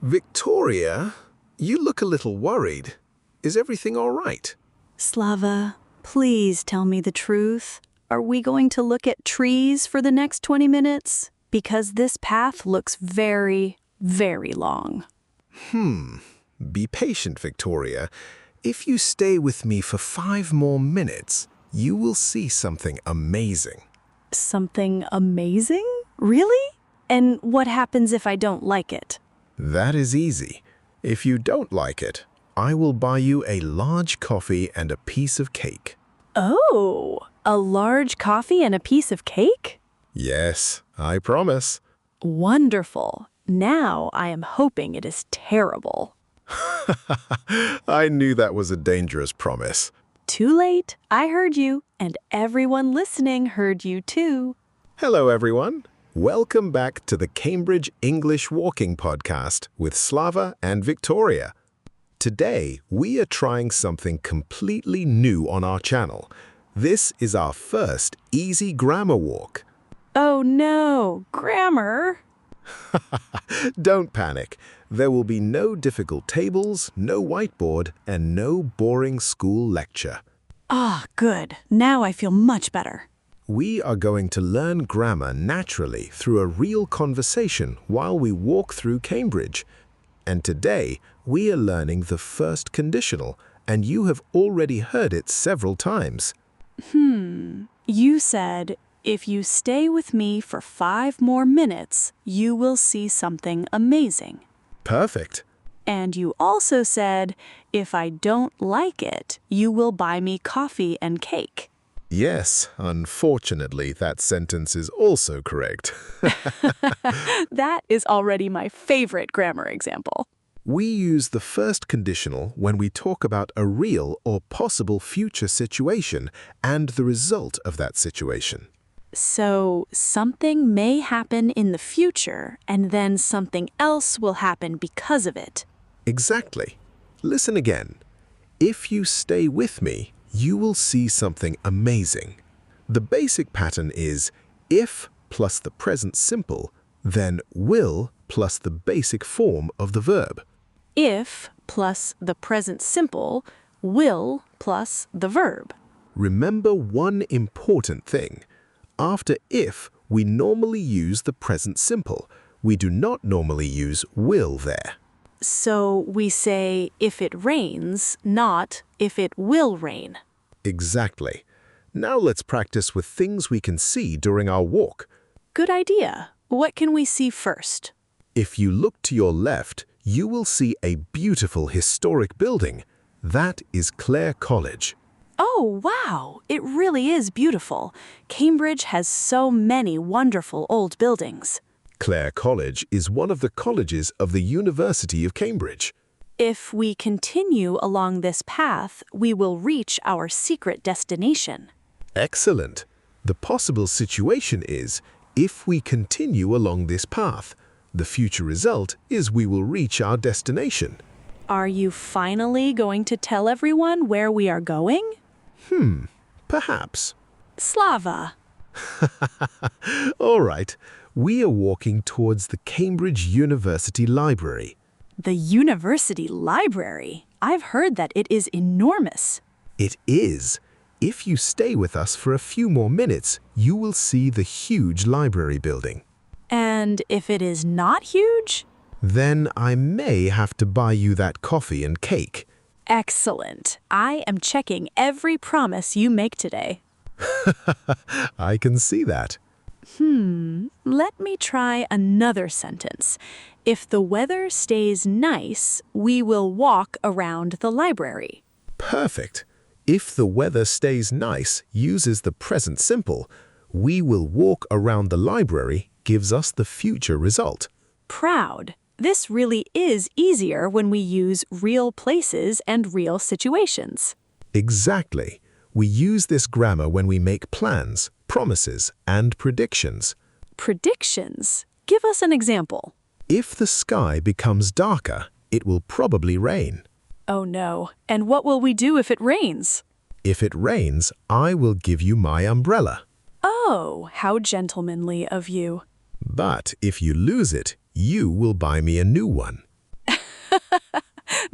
Victoria, you look a little worried. Is everything all right? Slava, please tell me the truth. Are we going to look at trees for the next 20 minutes? Because this path looks very, very long. Be patient, Victoria. If you stay with me for 5 more minutes, you will see something amazing. Something amazing? Really? And what happens if I don't like it? That is easy. If you don't like it, I will buy you a large coffee and a piece of cake. Oh, a large coffee and a piece of cake? Yes, I promise. Wonderful. Now I am hoping it is terrible. I knew that was a dangerous promise. Too late. I heard you, and everyone listening heard you too. Hello, everyone. Welcome back to the Cambridge English Walking Podcast with Slava and Victoria. Today, we are trying something completely new on our channel. This is our first easy grammar walk. Oh no, grammar. Don't panic. There will be no difficult tables, no whiteboard, and no boring school lecture. Good. Now I feel much better. We are going to learn grammar naturally through a real conversation while we walk through Cambridge. And today, we are learning the first conditional, and you have already heard it several times. You said, if you stay with me for 5 more minutes, you will see something amazing. Perfect. And you also said, if I don't like it, you will buy me coffee and cake. Yes, unfortunately, that sentence is also correct. That is already my favorite grammar example. We use the first conditional when we talk about a real or possible future situation and the result of that situation. So something may happen in the future, and then something else will happen because of it. Exactly. Listen again. If you stay with me, you will see something amazing. The basic pattern is if plus the present simple, then will plus the basic form of the verb. If plus the present simple, will plus the verb. Remember one important thing. After if, we normally use the present simple. We do not normally use will there. So we say if it rains, not if it will rain. Exactly. Now let's practice with things we can see during our walk. Good idea. What can we see first? If you look to your left, you will see a beautiful historic building. That is Clare College. Oh, wow! It really is beautiful. Cambridge has so many wonderful old buildings. Clare College is one of the colleges of the University of Cambridge. If we continue along this path, we will reach our secret destination. Excellent. The possible situation is, if we continue along this path, the future result is we will reach our destination. Are you finally going to tell everyone where we are going? Perhaps. Slava. All right. We are walking towards the Cambridge University Library. The university library. I've heard that it is enormous. It is. If you stay with us for a few more minutes, you will see the huge library building. And if it is not huge? Then I may have to buy you that coffee and cake. Excellent. I am checking every promise you make today. I can see that. Let me try another sentence. If the weather stays nice, we will walk around the library. Perfect. If the weather stays nice uses the present simple. We will walk around the library gives us the future result. Proud. This really is easier when we use real places and real situations. Exactly. We use this grammar when we make plans, promises, and predictions. Predictions? Give us an example. If the sky becomes darker, it will probably rain. Oh no. And what will we do if it rains? If it rains, I will give you my umbrella. Oh, how gentlemanly of you. But if you lose it, you will buy me a new one.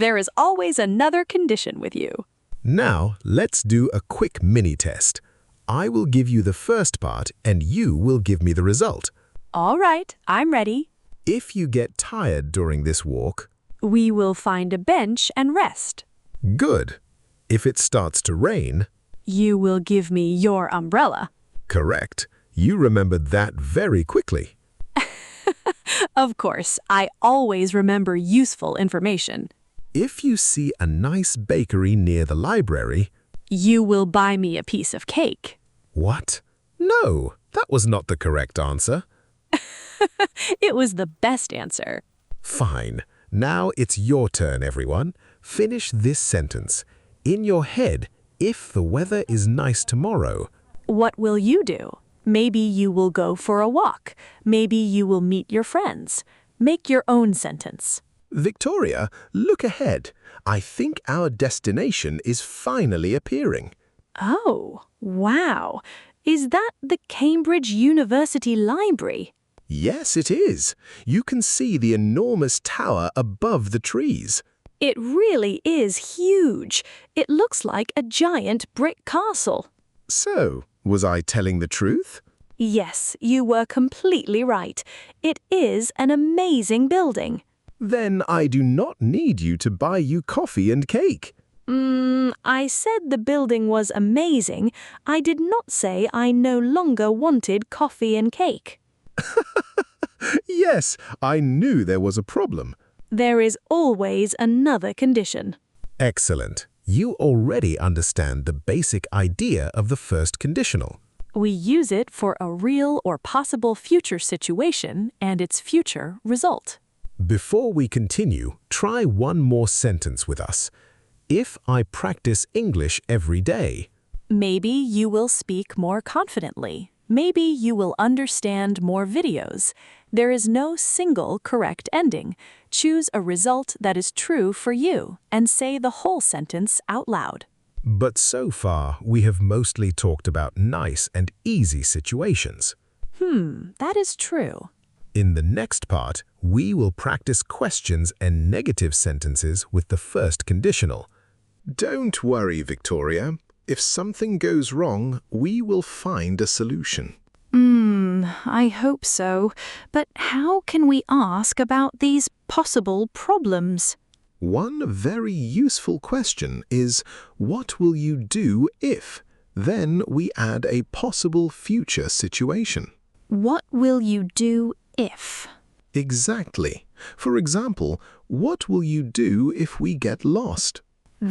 There is always another condition with you. Now, let's do a quick mini-test. I will give you the first part and you will give me the result. All right, I'm ready. If you get tired during this walk, We will find a bench and rest. good. If it starts to rain, You will give me your umbrella. correct. You remembered that very quickly. Of course, I always remember useful information. If you see a nice bakery near the library, You will buy me a piece of cake. what? No, that was not the correct answer. It was the best answer. Fine. Now it's your turn, everyone. Finish this sentence. In your head, if the weather is nice tomorrow, What will you do? Maybe you will go for a walk. Maybe you will meet your friends. Make your own sentence. Victoria, look ahead. I think our destination is finally appearing. Oh, wow. Is that the Cambridge University Library? Yes, it is. You can see the enormous tower above the trees. It really is huge. It looks like a giant brick castle. So, was I telling the truth? Yes, you were completely right. It is an amazing building. Then I do not need you to buy you coffee and cake. I said the building was amazing. I did not say I no longer wanted coffee and cake. Yes, I knew there was a problem. There is always another condition. Excellent. You already understand the basic idea of the first conditional. We use it for a real or possible future situation and its future result. Before we continue, try one more sentence with us. If I practice English every day, Maybe you will speak more confidently. Maybe you will understand more videos. There is no single correct ending. Choose a result that is true for you and say the whole sentence out loud. but so far we have mostly talked about nice and easy situations. That is true. In the next part, we will practice questions and negative sentences with the first conditional. Don't worry, Victoria. If something goes wrong, we will find a solution. I hope so. But how can we ask about these possible problems? One very useful question is, what will you do if? Then we add a possible future situation. What will you do if? Exactly. For example, what will you do if we get lost?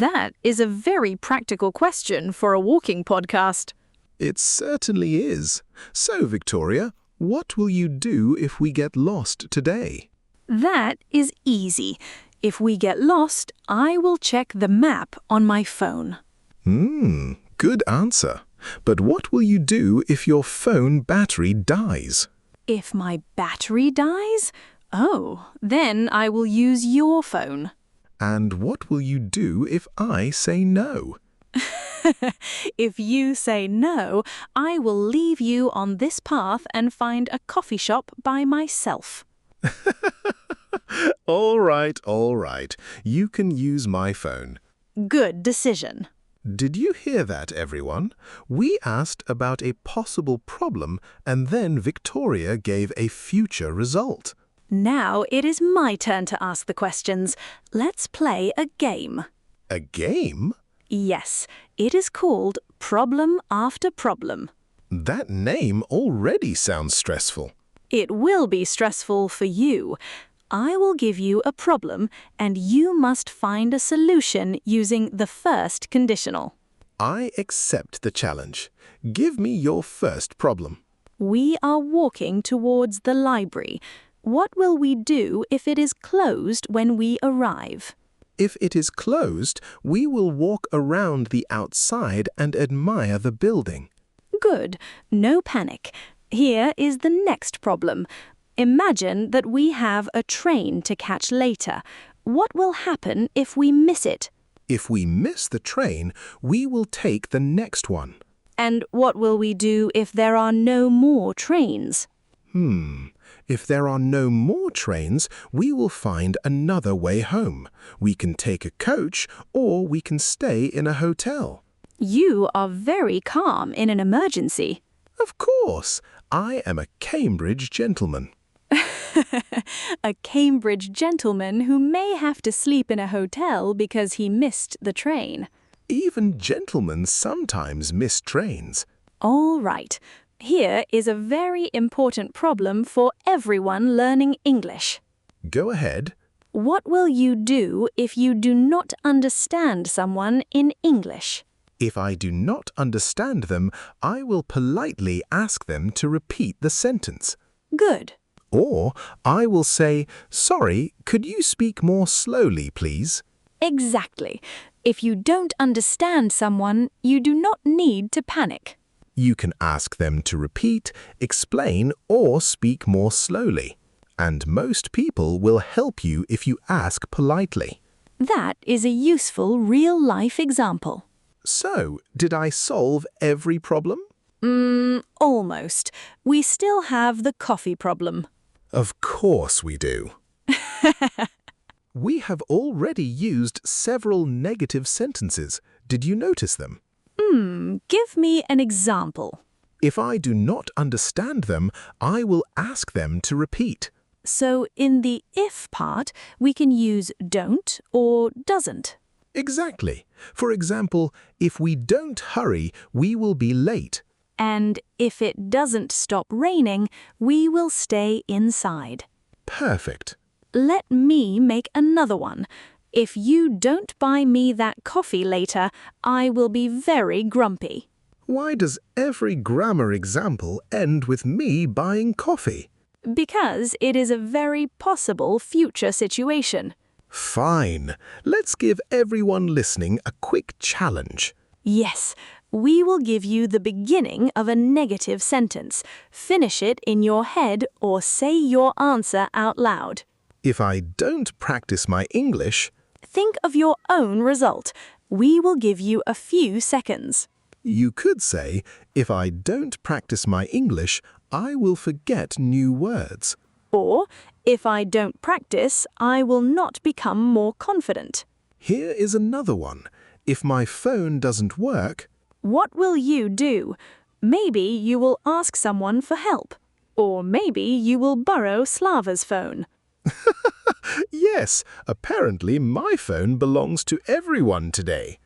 That is a very practical question for a walking podcast. It certainly is. So, Victoria, what will you do if we get lost today? That is easy. If we get lost, I will check the map on my phone. Good answer. But what will you do if your phone battery dies? If my battery dies? Oh, then I will use your phone. And what will you do if I say no? If you say no, I will leave you on this path and find a coffee shop by myself. All right. You can use my phone. Good decision. Did you hear that, everyone? We asked about a possible problem and then Victoria gave a future result. Now it is my turn to ask the questions. Let's play a game. A game? Yes, it is called Problem After Problem. That name already sounds stressful. It will be stressful for you. I will give you a problem and you must find a solution using the first conditional. I accept the challenge. Give me your first problem. We are walking towards the library. What will we do if it is closed when we arrive? If it is closed, we will walk around the outside and admire the building. Good. No panic. Here is the next problem. Imagine that we have a train to catch later. What will happen if we miss it? If we miss the train, we will take the next one. And what will we do if there are no more trains? If there are no more trains, we will find another way home. We can take a coach or we can stay in a hotel. You are very calm in an emergency. Of course, I am a Cambridge gentleman. A Cambridge gentleman who may have to sleep in a hotel because he missed the train. Even gentlemen sometimes miss trains. All right. Here is a very important problem for everyone learning English. Go ahead. What will you do if you do not understand someone in English? If I do not understand them, I will politely ask them to repeat the sentence. Good. Or I will say, "Sorry, could you speak more slowly, please?" Exactly. If you don't understand someone, you do not need to panic. You can ask them to repeat, explain, or speak more slowly. And most people will help you if you ask politely. That is a useful real-life example. So, did I solve every problem? Almost. We still have the coffee problem. Of course we do. We have already used several negative sentences. Did you notice them? Give me an example. If I do not understand them, I will ask them to repeat. So in the if part, we can use don't or doesn't. Exactly. For example, if we don't hurry, we will be late. And if it doesn't stop raining, we will stay inside. Perfect. Let me make another one. If you don't buy me that coffee later, I will be very grumpy. Why does every grammar example end with me buying coffee? Because it is a very possible future situation. Fine. Let's give everyone listening a quick challenge. Yes, we will give you the beginning of a negative sentence. Finish it in your head or say your answer out loud. If I don't practice my English, Think of your own result. We will give you a few seconds. you could say, if I don't practice my English, I will forget new words. Or, if I don't practice, I will not become more confident. Here is another one. If my phone doesn't work, What will you do? Maybe you will ask someone for help. Or maybe you will borrow Slava's phone. yes, apparently my phone belongs to everyone today.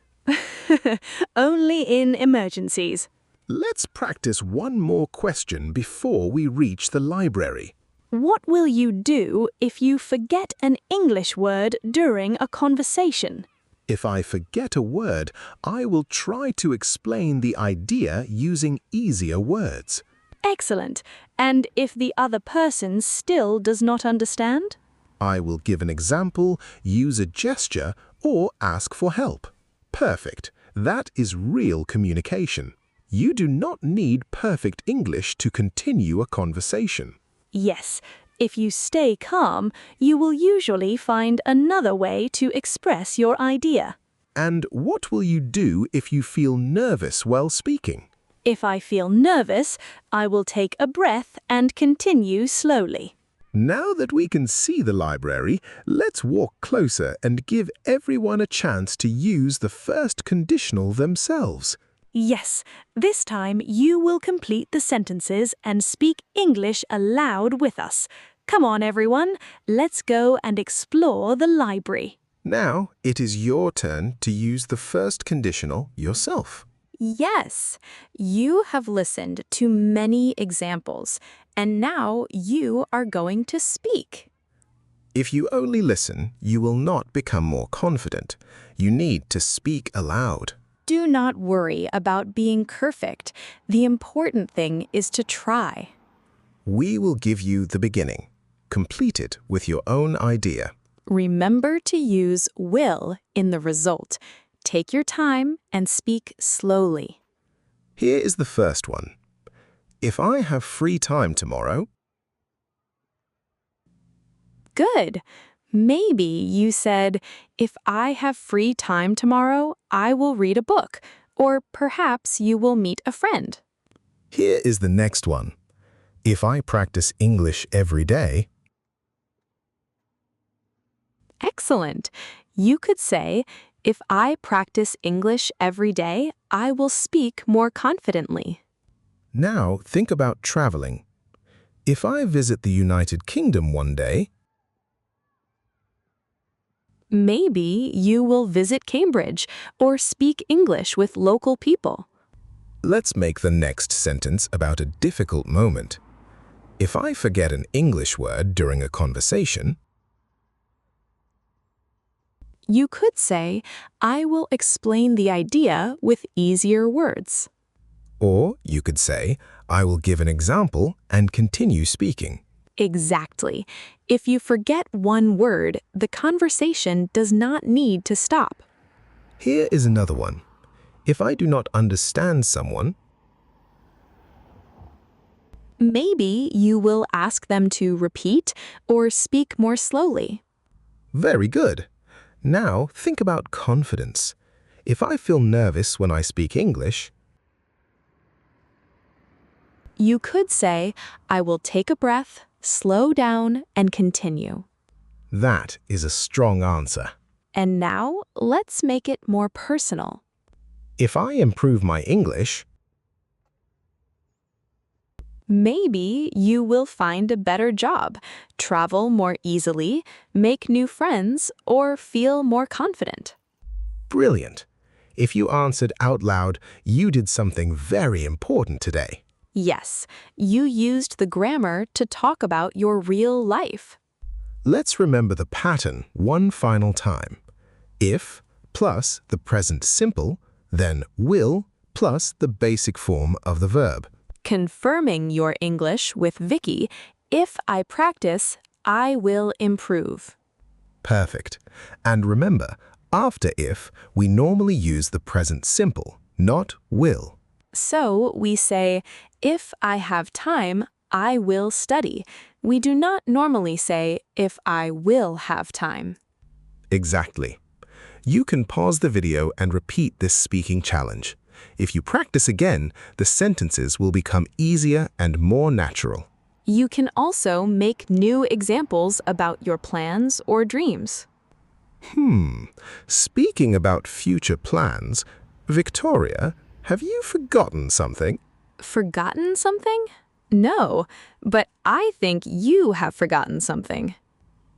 Only in emergencies. Let's practice one more question before we reach the library. What will you do if you forget an English word during a conversation? If I forget a word, I will try to explain the idea using easier words. Excellent. And if the other person still does not understand? I will give an example, use a gesture, or ask for help. Perfect. That is real communication. You do not need perfect English to continue a conversation. Yes. If you stay calm, you will usually find another way to express your idea. And what will you do if you feel nervous while speaking? If I feel nervous, I will take a breath and continue slowly. Now that we can see the library, let's walk closer and give everyone a chance to use the first conditional themselves. Yes, this time you will complete the sentences and speak English aloud with us. Come on, everyone, let's go and explore the library. Now it is your turn to use the first conditional yourself. Yes, you have listened to many examples, and now you are going to speak. If you only listen, you will not become more confident. You need to speak aloud. Do not worry about being perfect. The important thing is to try. We will give you the beginning. Complete it with your own idea. Remember to use will in the result. Take your time and speak slowly. Here is the first one. If I have free time tomorrow, Good. Maybe you said, if I have free time tomorrow, I will read a book, or perhaps you will meet a friend. here is the next one. If I practice English every day, Excellent. You could say, if I practice English every day, I will speak more confidently. now think about traveling. If I visit the United Kingdom one day, Maybe you will visit Cambridge or speak English with local people. let's make the next sentence about a difficult moment. If I forget an English word during a conversation, You could say, I will explain the idea with easier words. or you could say, I will give an example and continue speaking. Exactly. If you forget one word, the conversation does not need to stop. Here is another one. If I do not understand someone, Maybe you will ask them to repeat or speak more slowly. very good. Now think about confidence. If I feel nervous when I speak English, You could say, I will take a breath, slow down, and continue. that is a strong answer. And now, let's make it more personal. If I improve my English, Maybe you will find a better job, travel more easily, make new friends, or feel more confident. brilliant. If you answered out loud, you did something very important today. Yes, you used the grammar to talk about your real life. Let's remember the pattern one final time. If plus the present simple, then will plus the basic form of the verb. Confirming your English with Vicky, if I practice, I will improve. Perfect. And remember, after if, we normally use the present simple, not will. So we say, if I have time, I will study. We do not normally say, if I will have time. Exactly. You can pause the video and repeat this speaking challenge. If you practice again, the sentences will become easier and more natural. You can also make new examples about your plans or dreams. Speaking about future plans, Victoria, have you forgotten something? Forgotten something? No, but I think you have forgotten something.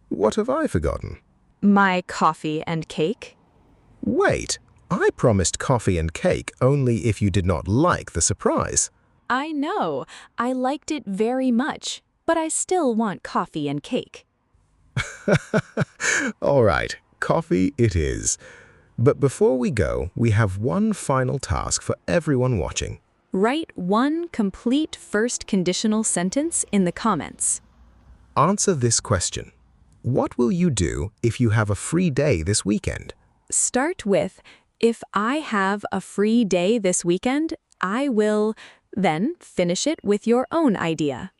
What have I forgotten? My coffee and cake. Wait, I promised coffee and cake only if you did not like the surprise. I know. I liked it very much, but I still want coffee and cake. All right, coffee it is. But before we go, we have one final task for everyone watching. Write one complete first conditional sentence in the comments. Answer this question. What will you do if you have a free day this weekend? Start with, if I have a free day this weekend, I will, then finish it with your own idea.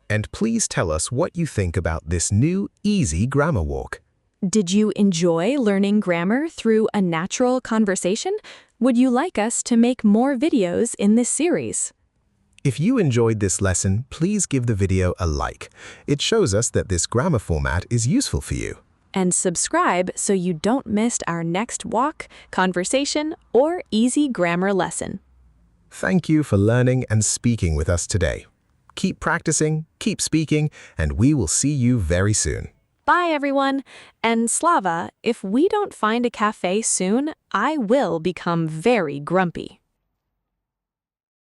And please tell us what you think about this new easy grammar walk. Did you enjoy learning grammar through a natural conversation? Would you like us to make more videos in this series? If you enjoyed this lesson, please give the video a like. It shows us that this grammar format is useful for you. And subscribe so you don't miss our next walk, conversation, or easy grammar lesson. Thank you for learning and speaking with us today. Keep practicing, keep speaking, and we will see you very soon. Bye, everyone. And Slava, if we don't find a cafe soon, I will become very grumpy.